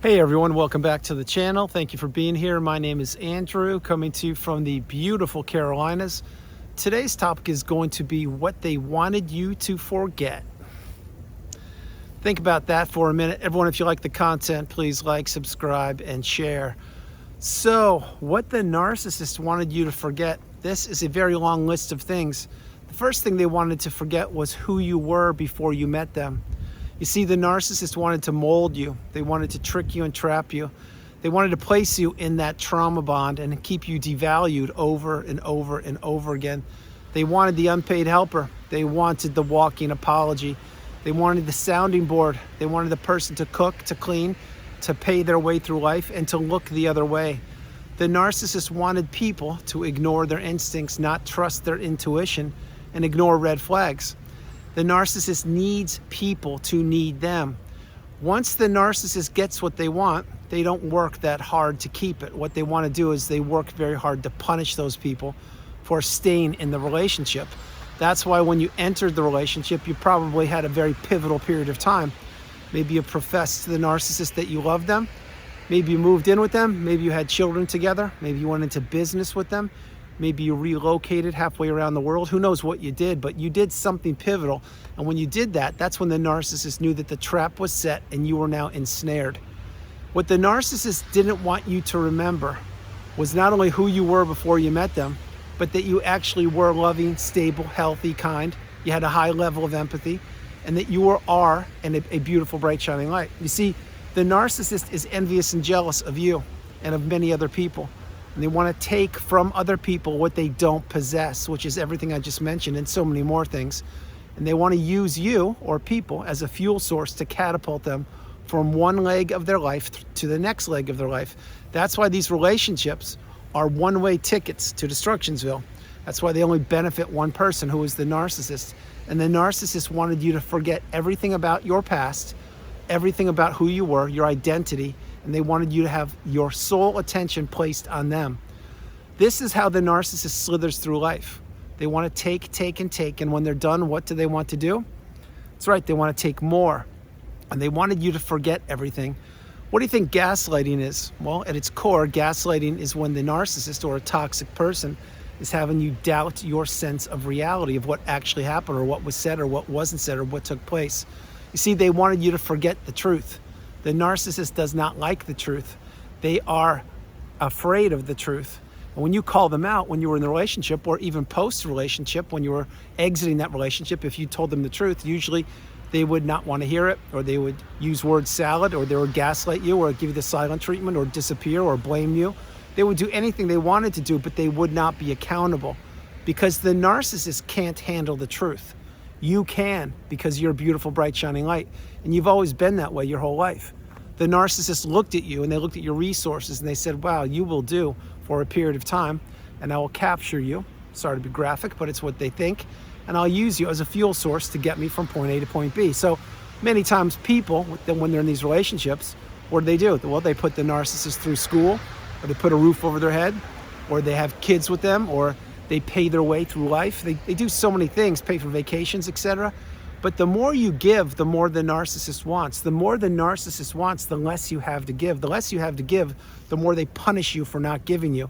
Hey everyone, welcome back to the channel. Thank you for being here. My name is Andrew, coming to you from the beautiful Carolinas. Today's topic is going to be what they wanted you to forget. Think about that for a minute. Everyone, if you like the content, please like, subscribe, and share. So, what the narcissist wanted you to forget. This is a very long list of things. The first thing they wanted to forget was who you were before you met them. You see, the narcissist wanted to mold you. They wanted to trick you and trap you. They wanted to place you in that trauma bond and keep you devalued over and over and over again. They wanted the unpaid helper. They wanted the walking apology. They wanted the sounding board. They wanted the person to cook, to clean, to pay their way through life, and to look the other way. The narcissist wanted people to ignore their instincts, not trust their intuition, and ignore red flags. The narcissist needs people to need them. Once the narcissist gets what they want, they don't work that hard to keep it. What they want to do is they work very hard to punish those people for staying in the relationship. That's why when you entered the relationship, you probably had a very pivotal period of time. Maybe you professed to the narcissist that you loved them. Maybe you moved in with them. Maybe you had children together. Maybe you went into business with them. Maybe you relocated halfway around the world. Who knows what you did, but you did something pivotal. And when you did that, that's when the narcissist knew that the trap was set and you were now ensnared. What the narcissist didn't want you to remember was not only who you were before you met them, but that you actually were loving, stable, healthy, kind. You had a high level of empathy, and that you are a beautiful, bright, shining light. You see, the narcissist is envious and jealous of you and of many other people. And they want to take from other people what they don't possess, which is everything I just mentioned and so many more things. And they want to use you or people as a fuel source to catapult them from one leg of their life to the next leg of their life. That's why these relationships are one-way tickets to Destructionsville. That's why they only benefit one person, who is the narcissist. And the narcissist wanted you to forget everything about your past, everything about who you were, your identity, and they wanted you to have your sole attention placed on them. This is how the narcissist slithers through life. They want to take, and when they're done, what do they want to do? That's right, they want to take more. And they wanted you to forget everything. What do you think gaslighting is? Well, at its core, gaslighting is when the narcissist or a toxic person is having you doubt your sense of reality, of what actually happened or what was said or what wasn't said or what took place. You see, they wanted you to forget the truth. The narcissist does not like the truth. They are afraid of the truth. And when you call them out, when you were in the relationship or even post-relationship, when you were exiting that relationship, if you told them the truth, usually they would not want to hear it, or they would use word salad, or they would gaslight you, or give you the silent treatment, or disappear, or blame you. They would do anything they wanted to do, but they would not be accountable, because the narcissist can't handle the truth. You can, because you're a beautiful, bright, shining light. And you've always been that way your whole life. The narcissist looked at you and they looked at your resources and they said, wow, you will do for a period of time, and I will capture you. Sorry to be graphic, but it's what they think. And I'll use you as a fuel source to get me from point A to point B. So many times people, when they're in these relationships, what do? Well, they put the narcissist through school, or they put a roof over their head, or they have kids with them, or they pay their way through life. They do so many things, pay for vacations, etc. But the more you give, the more the narcissist wants. The more the narcissist wants, the less you have to give. The less you have to give, the more they punish you for not giving you.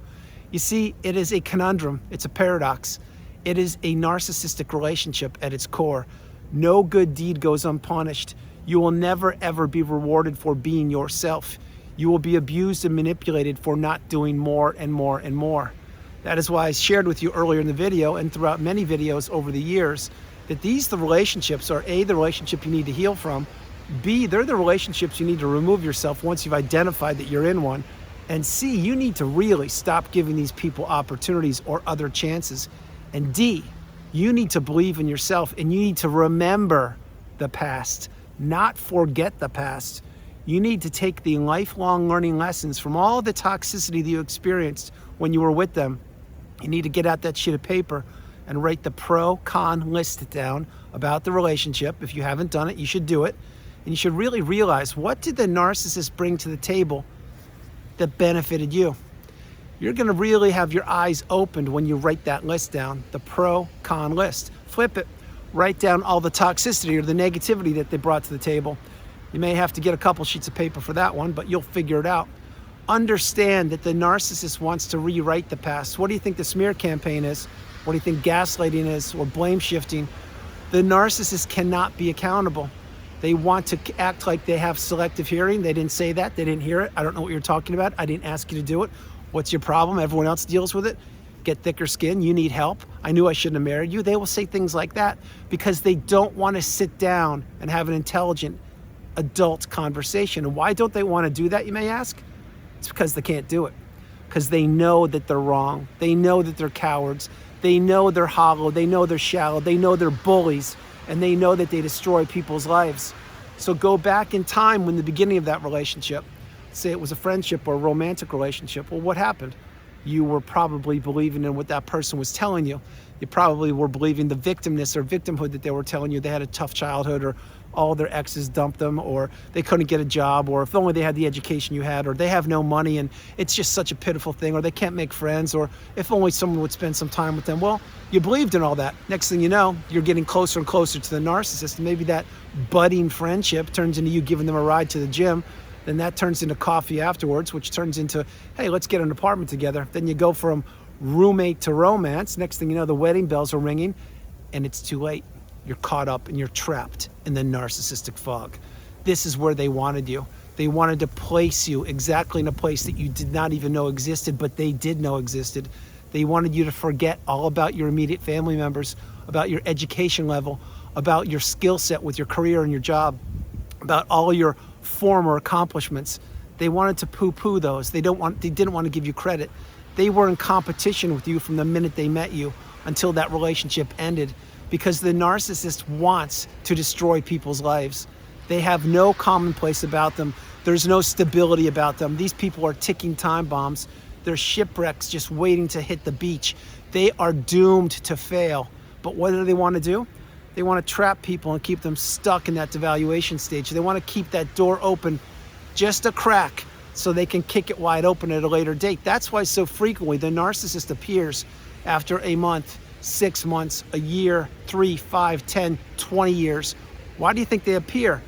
You see, it is a conundrum. It's a paradox. It is a narcissistic relationship at its core. No good deed goes unpunished. You will never, ever be rewarded for being yourself. You will be abused and manipulated for not doing more and more and more. That is why I shared with you earlier in the video and throughout many videos over the years that the relationships are A, the relationship you need to heal from, B, they're the relationships you need to remove yourself once you've identified that you're in one, and C, you need to really stop giving these people opportunities or other chances, and D, you need to believe in yourself and you need to remember the past, not forget the past. You need to take the lifelong learning lessons from all the toxicity that you experienced when you were with them. You need to get out that sheet of paper and write the pro-con list down about the relationship. If you haven't done it, you should do it. And you should really realize, what did the narcissist bring to the table that benefited you? You're gonna really have your eyes opened when you write that list down, the pro-con list. Flip it, write down all the toxicity or the negativity that they brought to the table. You may have to get a couple sheets of paper for that one, but you'll figure it out. Understand that the narcissist wants to rewrite the past. What do you think the smear campaign is? What do you think gaslighting is, or blame shifting? The narcissist cannot be accountable. They want to act like they have selective hearing. They didn't say that. They didn't hear it. I don't know what you're talking about. I didn't ask you to do it. What's your problem? Everyone else deals with it. Get thicker skin. You need help. I knew I shouldn't have married you. They will say things like that because they don't want to sit down and have an intelligent adult conversation. And why don't they want to do that, you may ask? It's because they can't do it. Because they know that they're wrong. They know that they're cowards. They know they're hollow. They know they're shallow. They know they're bullies. And they know that they destroy people's lives. So go back in time when the beginning of that relationship, say it was a friendship or a romantic relationship. Well, what happened? You were probably believing in what that person was telling you. You probably were believing the victimness or victimhood that they were telling you. They had a tough childhood, or all their exes dumped them, or they couldn't get a job, or if only they had the education you had, or they have no money and it's just such a pitiful thing, or they can't make friends, or if only someone would spend some time with them. Well, you believed in all that. Next thing you know, you're getting closer and closer to the narcissist, and maybe that budding friendship turns into you giving them a ride to the gym. Then that turns into coffee afterwards, which turns into, hey, let's get an apartment together. Then you go from roommate to romance. Next thing you know, the wedding bells are ringing, and it's too late. You're caught up and you're trapped in the narcissistic fog. This is where they wanted you. They wanted to place you exactly in a place that you did not even know existed, but they did know existed. They wanted you to forget all about your immediate family members, about your education level, about your skill set with your career and your job, about all your former accomplishments. They wanted to poo-poo those. They didn't want to give you credit. They were in competition with you from the minute they met you until that relationship ended, because the narcissist wants to destroy people's lives. They have no commonplace about them. There's no stability about them. These people are ticking time bombs. They're shipwrecks just waiting to hit the beach. They are doomed to fail. But what do they want to do? They want to trap people and keep them stuck in that devaluation stage. They want to keep that door open just a crack so they can kick it wide open at a later date. That's why so frequently the narcissist appears after a month, 6 months, a year, 3, 5, 10, 20 years. Why do you think they appear?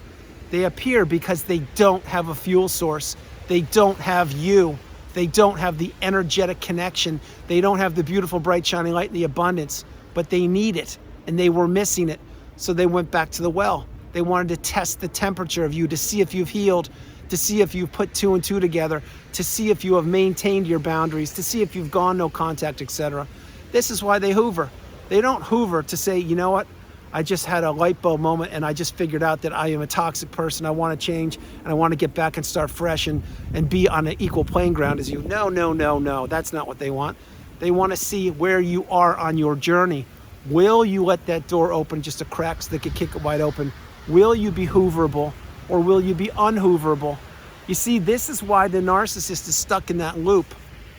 They appear because they don't have a fuel source. They don't have you. They don't have the energetic connection. They don't have the beautiful, bright, shining light and the abundance, but they need it, and they were missing it. So they went back to the well. They wanted to test the temperature of you to see if you've healed, to see if you've put 2 and 2 together, to see if you have maintained your boundaries, to see if you've gone no contact, etc. This is why they hoover. They don't hoover to say, you know what? I just had a light bulb moment and I just figured out that I am a toxic person. I want to change and I want to get back and start fresh and be on an equal playing ground as you. No, no, no, no. That's not what they want. They want to see where you are on your journey. Will you let that door open just a crack so they can kick it wide open? Will you be hooverable or will you be unhooverable? You see, this is why the narcissist is stuck in that loop.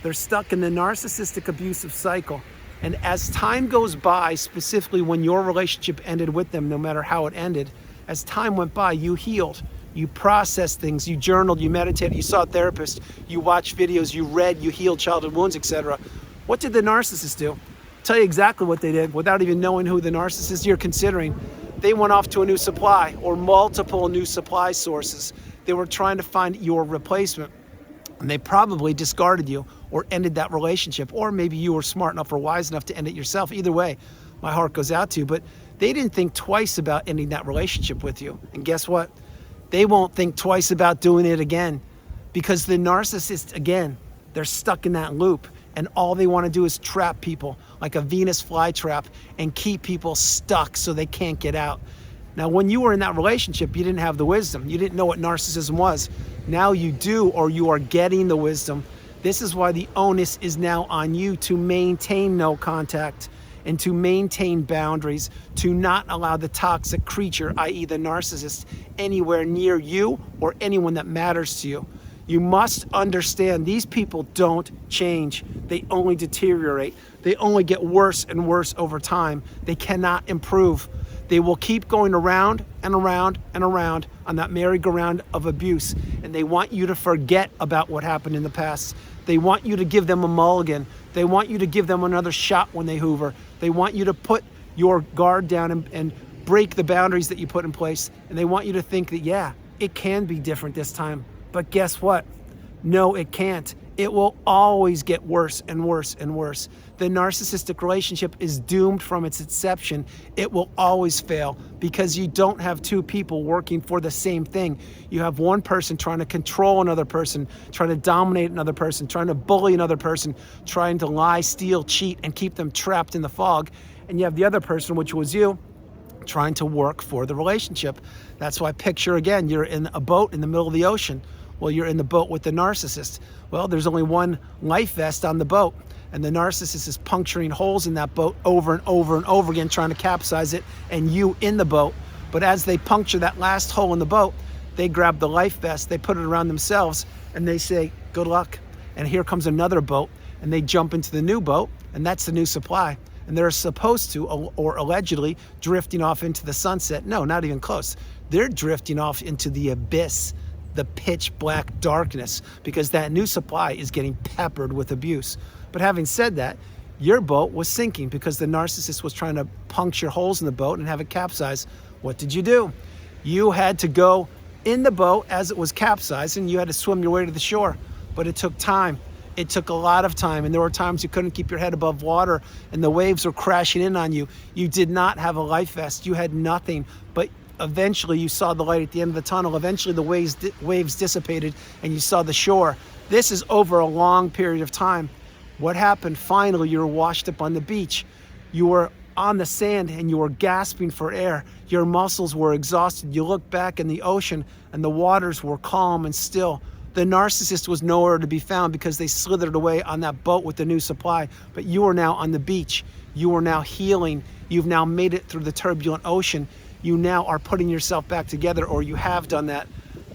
They're stuck in the narcissistic abusive cycle. And as time goes by, specifically when your relationship ended with them, no matter how it ended, as time went by, you healed. You processed things, you journaled, you meditated, you saw a therapist, you watched videos, you read, you healed childhood wounds, etc. What did the narcissist do? Tell you exactly what they did without even knowing who the narcissist you're considering. They went off to a new supply or multiple new supply sources. They were trying to find your replacement. And they probably discarded you or ended that relationship. Or maybe you were smart enough or wise enough to end it yourself. Either way, my heart goes out to you. But they didn't think twice about ending that relationship with you. And guess what? They won't think twice about doing it again. Because the narcissist, again, they're stuck in that loop. And all they want to do is trap people like a Venus flytrap and keep people stuck so they can't get out. Now, when you were in that relationship, you didn't have the wisdom. You didn't know what narcissism was. Now you do, or you are getting the wisdom. This is why the onus is now on you to maintain no contact and to maintain boundaries, to not allow the toxic creature, i.e. the narcissist, anywhere near you or anyone that matters to you. You must understand these people don't change. They only deteriorate. They only get worse and worse over time. They cannot improve. They will keep going around and around and around on that merry-go-round of abuse. And they want you to forget about what happened in the past. They want you to give them a mulligan. They want you to give them another shot when they hoover. They want you to put your guard down and break the boundaries that you put in place. And they want you to think that, yeah, it can be different this time. But guess what? No, it can't. It will always get worse and worse and worse. The narcissistic relationship is doomed from its inception. It will always fail because you don't have two people working for the same thing. You have one person trying to control another person, trying to dominate another person, trying to bully another person, trying to lie, steal, cheat, and keep them trapped in the fog. And you have the other person, which was you, trying to work for the relationship. That's why, picture again, you're in a boat in the middle of the ocean. Well, you're in the boat with the narcissist. Well, there's only one life vest on the boat, and the narcissist is puncturing holes in that boat over and over and over again, trying to capsize it, and you in the boat. But as they puncture that last hole in the boat, they grab the life vest, they put it around themselves, and they say, good luck. And here comes another boat, and they jump into the new boat, and that's the new supply. And they're supposed to, or allegedly, drifting off into the sunset. No, not even close. They're drifting off into the abyss, the pitch black darkness, because that new supply is getting peppered with abuse. But having said that, your boat was sinking because the narcissist was trying to puncture holes in the boat and have it capsize. What did you do? You had to go in the boat as it was capsized, and you had to swim your way to the shore. But it took time. It took a lot of time, and there were times you couldn't keep your head above water and the waves were crashing in on you. You did not have a life vest. You had nothing, but eventually you saw the light at the end of the tunnel. Eventually the waves dissipated and you saw the shore. This is over a long period of time. What happened? Finally, you were washed up on the beach. You were on the sand and you were gasping for air. Your muscles were exhausted. You looked back in the ocean and the waters were calm and still. The narcissist was nowhere to be found because they slithered away on that boat with the new supply. But you are now on the beach. You are now healing. You've now made it through the turbulent ocean. You now are putting yourself back together, or you have done that.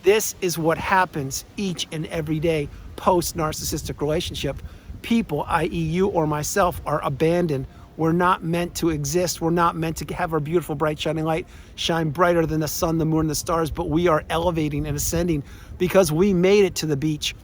This is what happens each and every day post-narcissistic relationship. People, i.e. you or myself, are abandoned. We're not meant to exist. We're not meant to have our beautiful, bright, shining light shine brighter than the sun, the moon, and the stars, but we are elevating and ascending because we made it to the beach.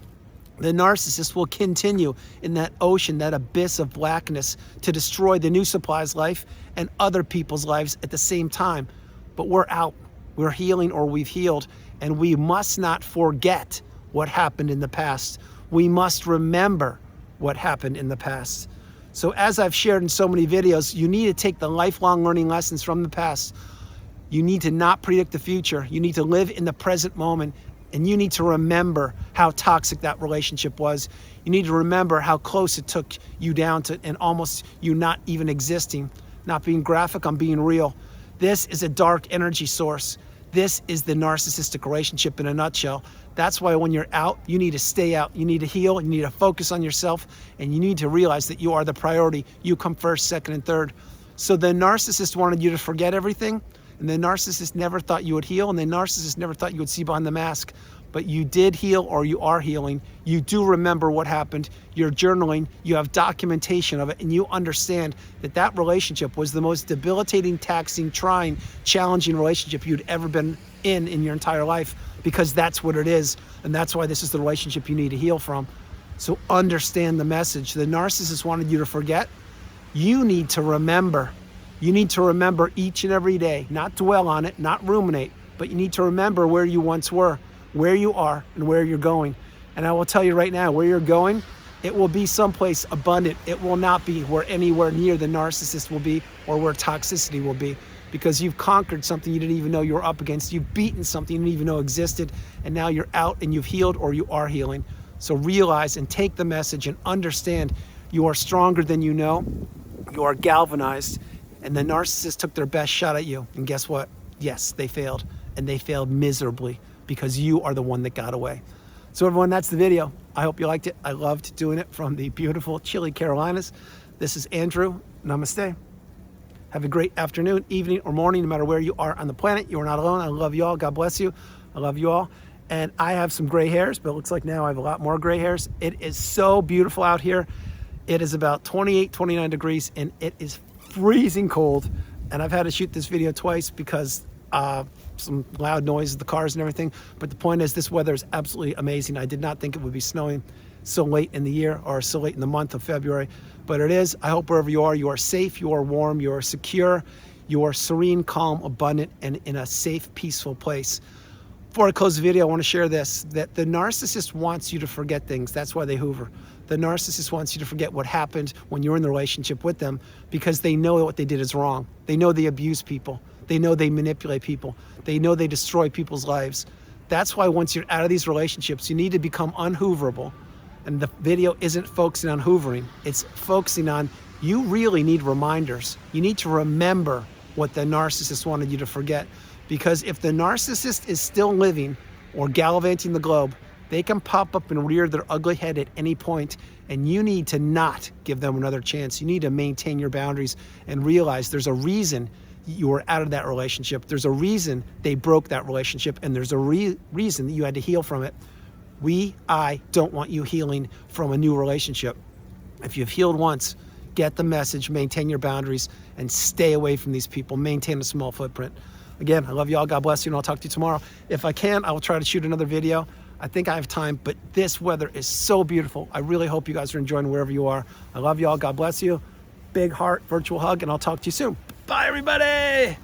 The narcissist will continue in that ocean, that abyss of blackness, to destroy the new supply's life and other people's lives at the same time. But we're out. We're healing, or we've healed, and we must not forget what happened in the past. We must remember what happened in the past. So as I've shared in so many videos, you need to take the lifelong learning lessons from the past. You need to not predict the future. You need to live in the present moment, and you need to remember how toxic that relationship was. You need to remember how close it took you down to, and almost you not even existing. Not being graphic, I'm being real. This is a dark energy source. This is the narcissistic relationship in a nutshell. That's why when you're out, you need to stay out. You need to heal. You need to focus on yourself. And you need to realize that you are the priority. You come first, second, and third. So the narcissist wanted you to forget everything. And the narcissist never thought you would heal. And the narcissist never thought you would see behind the mask. But you did heal, or you are healing. You do remember what happened. You're journaling. You have documentation of it. And you understand that that relationship was the most debilitating, taxing, trying, challenging relationship you'd ever been in your entire life, because that's what it is. And that's why this is the relationship you need to heal from. So understand the message. The narcissist wanted you to forget. You need to remember. You need to remember each and every day, not dwell on it, not ruminate, but you need to remember where you once were, where you are, and where you're going. And I will tell you right now, where you're going, it will be someplace abundant. It will not be where anywhere near the narcissist will be, or where toxicity will be, because you've conquered something you didn't even know you were up against. You've beaten something you didn't even know existed, and now you're out and you've healed, or you are healing. So realize and take the message and understand you are stronger than you know. You are galvanized, and the narcissist took their best shot at you. And guess what? Yes, they failed, and they failed miserably, because you are the one that got away. So everyone, that's the video. I hope you liked it. I loved doing it from the beautiful, chilly Carolinas. This is Andrew. Namaste. Have a great afternoon, evening, or morning, no matter where you are on the planet. You are not alone. I love you all. God bless you. I love you all. And I have some gray hairs, but it looks like now I have a lot more gray hairs. It is so beautiful out here. It is about 28, 29 degrees, and it is freezing cold. And I've had to shoot this video twice because some loud noises, the cars and everything. But the point is, this weather is absolutely amazing. I did not think it would be snowing so late in the year, or so late in the month of February, but it is. I hope wherever you are safe, you are warm, you are secure, you are serene, calm, abundant, and in a safe, peaceful place. Before I close the video, I want to share this, that the narcissist wants you to forget things. That's why they hoover. The narcissist wants you to forget what happened when you're in the relationship with them, because they know what they did is wrong. They know they abuse people. They know they manipulate people. They know they destroy people's lives. That's why once you're out of these relationships, you need to become unhooverable. And the video isn't focusing on hoovering. It's focusing on, you really need reminders. You need to remember what the narcissist wanted you to forget. Because if the narcissist is still living or gallivanting the globe, they can pop up and rear their ugly head at any point, and you need to not give them another chance. You need to maintain your boundaries and realize there's a reason you were out of that relationship. There's a reason they broke that relationship, and there's a reason that you had to heal from it. I don't want you healing from a new relationship. If you've healed once, get the message, maintain your boundaries, and stay away from these people. Maintain a small footprint. Again, I love you all. God bless you, and I'll talk to you tomorrow. If I can, I will try to shoot another video. I think I have time, but this weather is so beautiful. I really hope you guys are enjoying wherever you are. I love you all. God bless you. Big heart, virtual hug, and I'll talk to you soon. Bye, everybody.